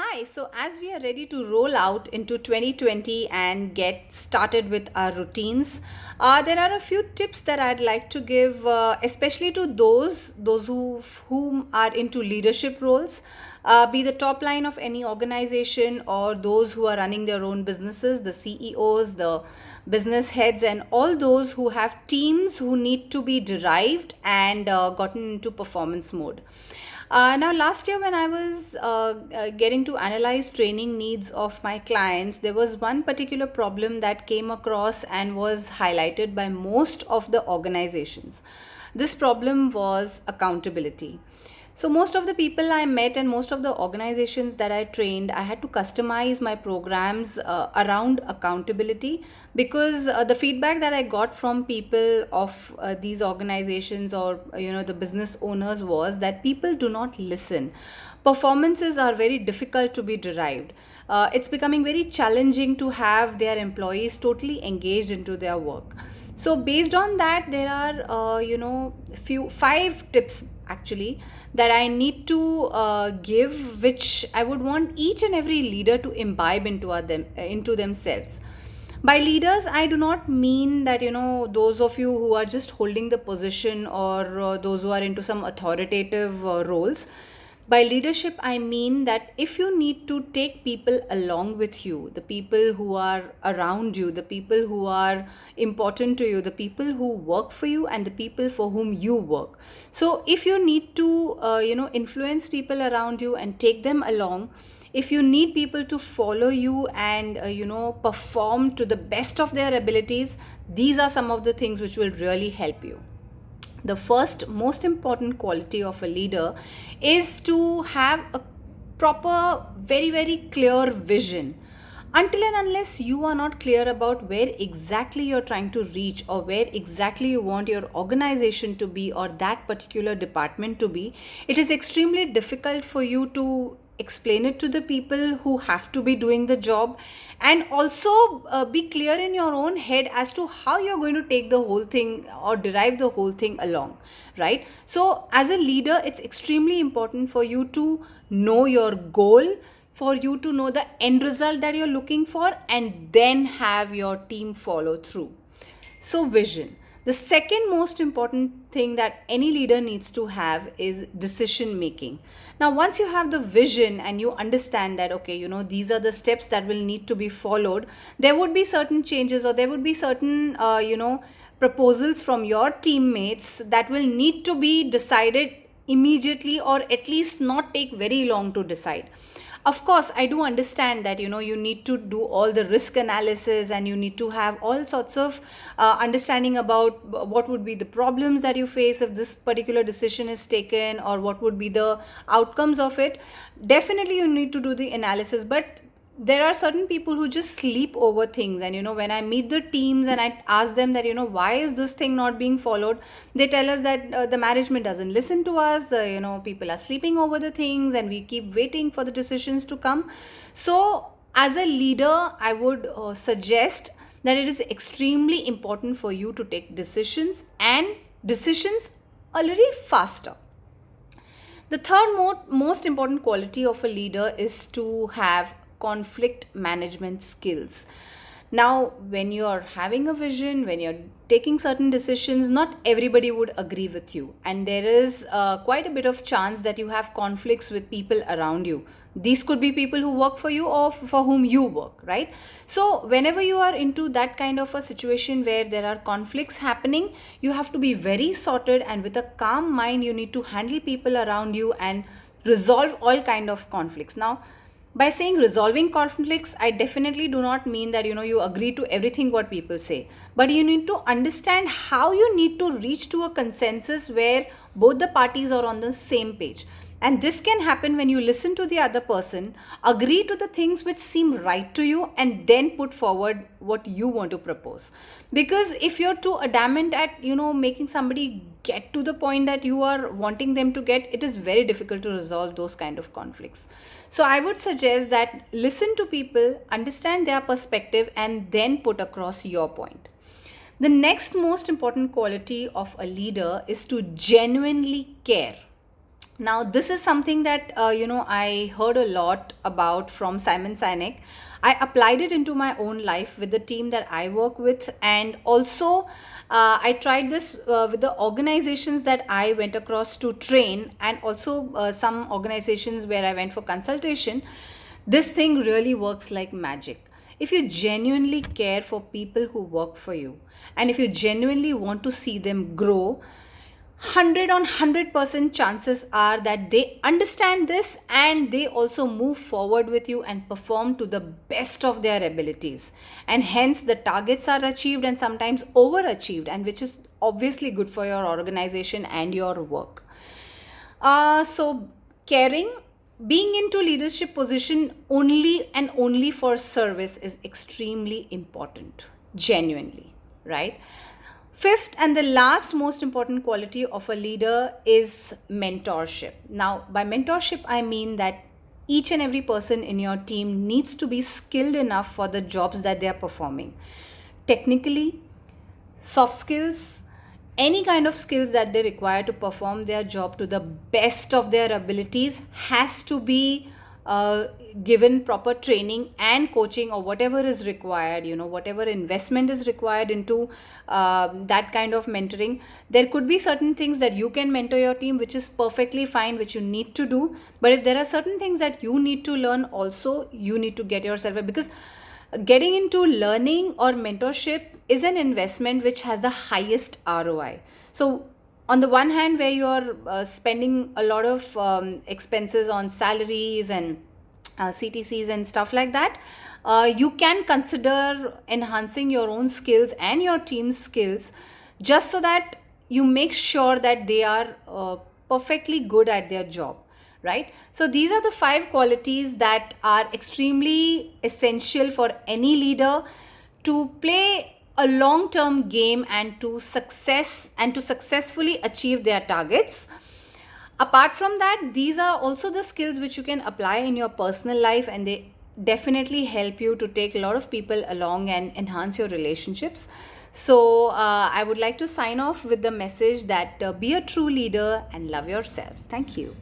Hi, so as we are ready to roll out into 2020 and get started with our routines, there are a few tips that I'd like to give, especially to those whom are into leadership roles, be the top line of any organization or those who are running their own businesses, the CEOs, the business heads, and all those who have teams who need to be derived and gotten into performance mode. Now, last year when I was getting to analyze training needs of my clients, there was one particular problem that came across and was highlighted by most of the organizations. This problem was accountability. So, most of the people I met and most of the organizations that I trained, I had to customize my programs around accountability because the feedback that I got from people of these organizations or the business owners was that people do not listen. Performances are very difficult to be derived. It's becoming very challenging to have their employees totally engaged into their work. So based on that, there are few five tips actually that I need to give, which I would want each and every leader to imbibe into themselves. By leaders, I do not mean that those of you who are just holding the position or those who are into some authoritative roles. By leadership, I mean that if you need to take people along with you, the people who are around you, the people who are important to you, the people who work for you, and the people for whom you work. So, if you need to, influence people around you and take them along, if you need people to follow you and perform to the best of their abilities, these are some of the things which will really help you. The first most important quality of a leader is to have a proper, very very clear vision. Until and unless you are not clear about where exactly you're trying to reach or where exactly you want your organization to be or that particular department to be, it is extremely difficult for you to explain it to the people who have to be doing the job, and also be clear in your own head as to how you're going to take the whole thing or derive the whole thing along, right? So as a leader, it's extremely important for you to know your goal, for you to know the end result that you're looking for, and then have your team follow through. So, vision. The second most important thing that any leader needs to have is decision making. Now, once you have the vision and you understand that, okay, these are the steps that will need to be followed, there would be certain changes or there would be certain, proposals from your teammates that will need to be decided immediately or at least not take very long to decide. Of course, I do understand that you need to do all the risk analysis and you need to have all sorts of understanding about what would be the problems that you face if this particular decision is taken, or what would be the outcomes of it. Definitely you need to do the analysis, but there are certain people who just sleep over things. And when I meet the teams and I ask them that why is this thing not being followed, they tell us that the management doesn't listen to us. People are sleeping over the things and we keep waiting for the decisions to come. So as a leader, I would suggest that it is extremely important for you to take decisions, and decisions a little faster. The third most important quality of a leader is to have conflict management skills. Now, when you're having a vision, when you're taking certain decisions, not everybody would agree with you, and there is quite a bit of chance that you have conflicts with people around you. These could be people who work for you or for whom you work, right? So, whenever you are into that kind of a situation where there are conflicts happening, you have to be very sorted, and with a calm mind, you need to handle people around you and resolve all kind of conflicts. Now, by saying resolving conflicts, I definitely do not mean that you agree to everything what people say, but you need to understand how you need to reach to a consensus where both the parties are on the same page. And this can happen when you listen to the other person, agree to the things which seem right to you, and then put forward what you want to propose. Because if you're too adamant at making somebody get to the point that you are wanting them to get, it is very difficult to resolve those kind of conflicts. So I would suggest that listen to people, understand their perspective, and then put across your point. The next most important quality of a leader is to genuinely care. Now, this is something that I heard a lot about from Simon Sinek. I applied it into my own life with the team that I work with, and also I tried this with the organizations that I went across to train, and also some organizations where I went for consultation. This thing really works like magic. If you genuinely care for people who work for you, and if you genuinely want to see them grow, 100 on 100% chances are that they understand this and they also move forward with you and perform to the best of their abilities, and hence the targets are achieved and sometimes overachieved, and which is obviously good for your organization and your work. So caring, being into leadership position only and only for service is extremely important, genuinely, right? Fifth and the last most important quality of a leader is mentorship. Now, by mentorship, I mean that each and every person in your team needs to be skilled enough for the jobs that they are performing. Technically, soft skills, any kind of skills that they require to perform their job to the best of their abilities has to be uh, given proper training and coaching, or whatever is required, whatever investment is required into that kind of mentoring. There could be certain things that you can mentor your team, which is perfectly fine, which you need to do. But if there are certain things that you need to learn also, you need to get yourself, because getting into learning or mentorship is an investment which has the highest ROI. So, on the one hand, where you're spending a lot of expenses on salaries and CTCs and stuff like that, you can consider enhancing your own skills and your team's skills, just so that you make sure that they are perfectly good at their job, right? So these are the five qualities that are extremely essential for any leader to play a long term game and to successfully achieve their targets. Apart from that, these are also the skills which you can apply in your personal life, and they definitely help you to take a lot of people along and enhance your relationships. So I would like to sign off with the message that be a true leader and love yourself. Thank you.